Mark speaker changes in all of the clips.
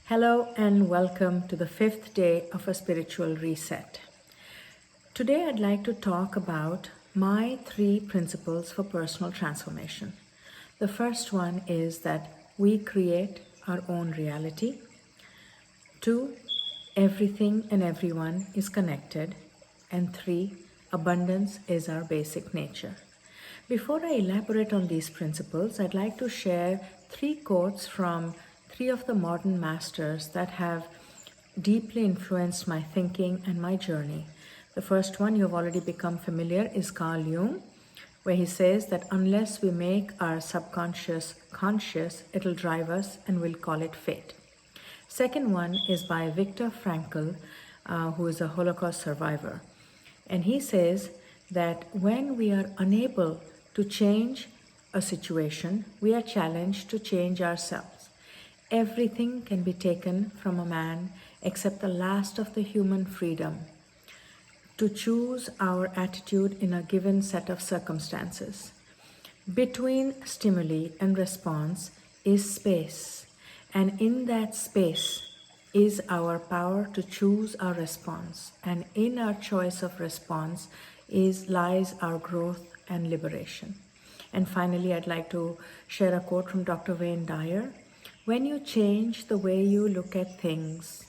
Speaker 1: Hello and welcome to the fifth day of a spiritual reset. Today I'd like to talk about my 3 principles for personal transformation. The first one is that we create our own reality. 2, everything and everyone is connected. And 3, abundance is our basic nature. Before I elaborate on these principles, I'd like to share 3 quotes from 3 of the modern masters that have deeply influenced my thinking and my journey. The first one you've already become familiar is Carl Jung, where he says that unless we make our subconscious conscious, it'll drive us and we'll call it fate. Second one is by Viktor Frankl, who is a Holocaust survivor. And he says that when we are unable to change a situation, we are challenged to change ourselves. Everything can be taken from a man except the last of the human freedom to choose our attitude in a given set of circumstances. Between stimuli and response is space, and in that space is our power to choose our response, and in our choice of response lies our growth and liberation. And finally, I'd like to share a quote from Dr. Wayne Dyer. When you change the way you look at things,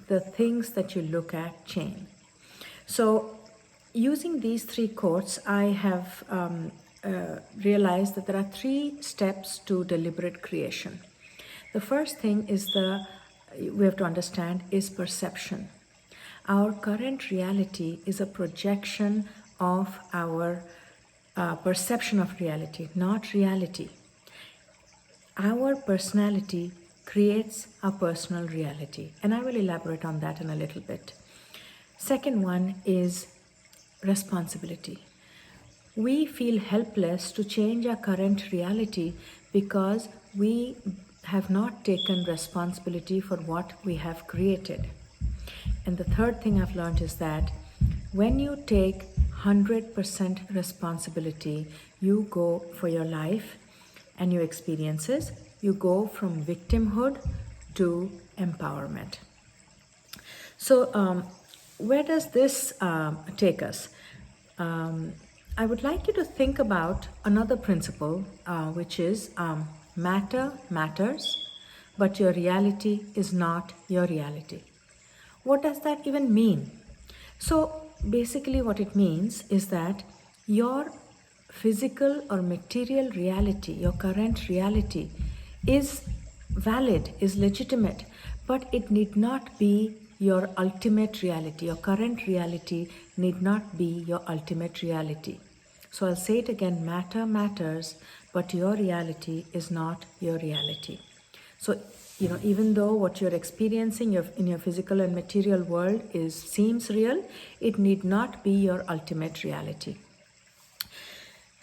Speaker 1: the things that you look at change. So using these 3 quotes, I have realized that there are 3 steps to deliberate creation. The first thing is we have to understand is perception. Our current reality is a projection of our perception of reality, not reality. Our personality creates our personal reality, and I will elaborate on that in a little bit. Second one is responsibility. We feel helpless to change our current reality because we have not taken responsibility for what we have created. And the third thing I've learned is that when you take 100% responsibility, you go for your life and your experiences, you go from victimhood to empowerment. So where does this take us? I would like you to think about another principle, which is matter matters, but your reality is not your reality. What does that even mean? So basically what it means is that your physical or material reality, your current reality, is valid, is legitimate, but it need not be your ultimate reality. Your current reality need not be your ultimate reality. So I'll say it again, matter matters, but your reality is not your reality. So, even though what you're experiencing in your physical and material world seems real, it need not be your ultimate reality.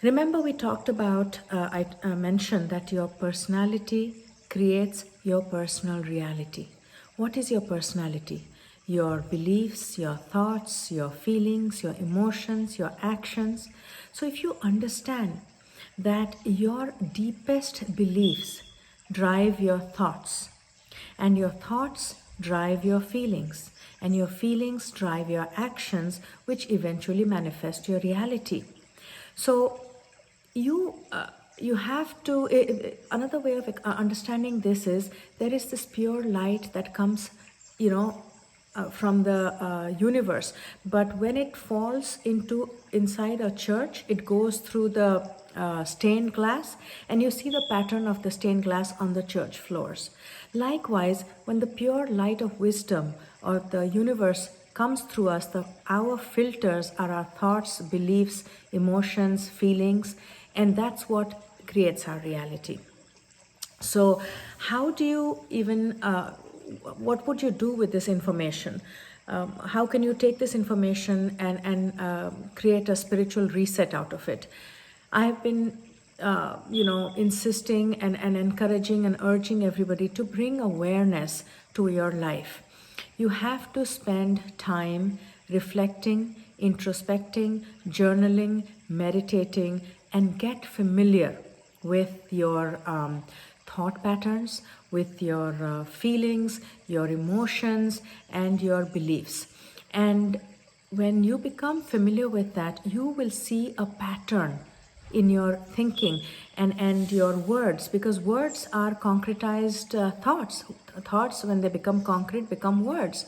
Speaker 1: Remember, we talked about, I mentioned that your personality creates your personal reality. What is your personality? Your beliefs, your thoughts, your feelings, your emotions, your actions. So if you understand that your deepest beliefs drive your thoughts, and your thoughts drive your feelings, and your feelings drive your actions, which eventually manifest your reality. So you have to, another way of understanding this is there is this pure light that comes, from the universe, but when it falls inside a church, it goes through the stained glass, and you see the pattern of the stained glass on the church floors. Likewise, when the pure light of wisdom or the universe comes through us, our filters are our thoughts, beliefs, emotions, feelings, and that's what creates our reality. So how do you even what would you do with this information? How can you take this information and create a spiritual reset out of it? I've been, insisting and encouraging and urging everybody to bring awareness to your life. You have to spend time reflecting, introspecting, journaling, meditating, and get familiar with your thought patterns, with your feelings, your emotions, and your beliefs. And when you become familiar with that, you will see a pattern in your thinking and your words, because words are concretized thoughts. Thoughts, when they become concrete, become words.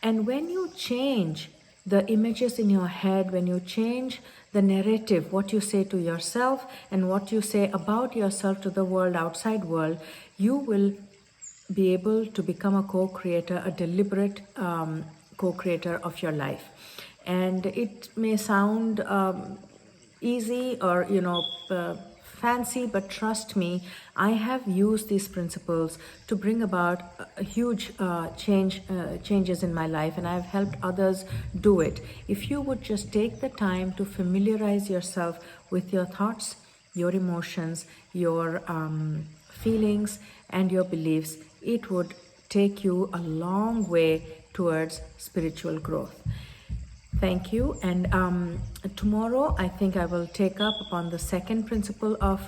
Speaker 1: And when you change the images in your head, when you change the narrative, what you say to yourself and what you say about yourself to the world, outside world, you will be able to become a co-creator, a deliberate co-creator of your life. And it may sound easy or fancy, but trust me, I have used these principles to bring about a huge changes in my life, and I've helped others do it. If you would just take the time to familiarize yourself with your thoughts, your emotions, your feelings, and your beliefs, it would take you a long way towards spiritual growth. Thank you. And tomorrow, I think I will take up upon the second principle of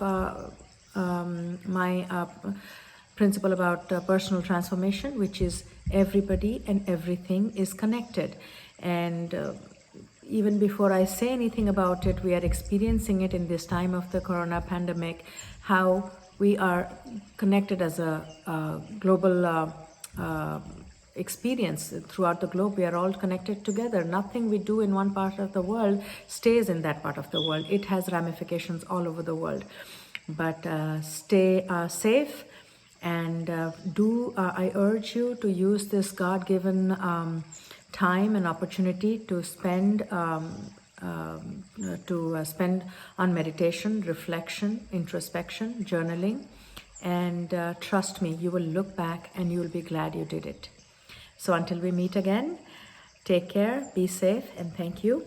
Speaker 1: my principle about personal transformation, which is everybody and everything is connected. And even before I say anything about it, we are experiencing it in this time of the corona pandemic, how we are connected as a global experience throughout the globe. We are all connected together. Nothing we do in one part of the world stays in that part of the world. It has ramifications all over the world. But stay safe, and I urge you to use this God-given time and opportunity to spend spend on meditation, reflection, introspection, journaling, and trust me, you will look back and you will be glad you did it. So until we meet again, take care, be safe, and thank you.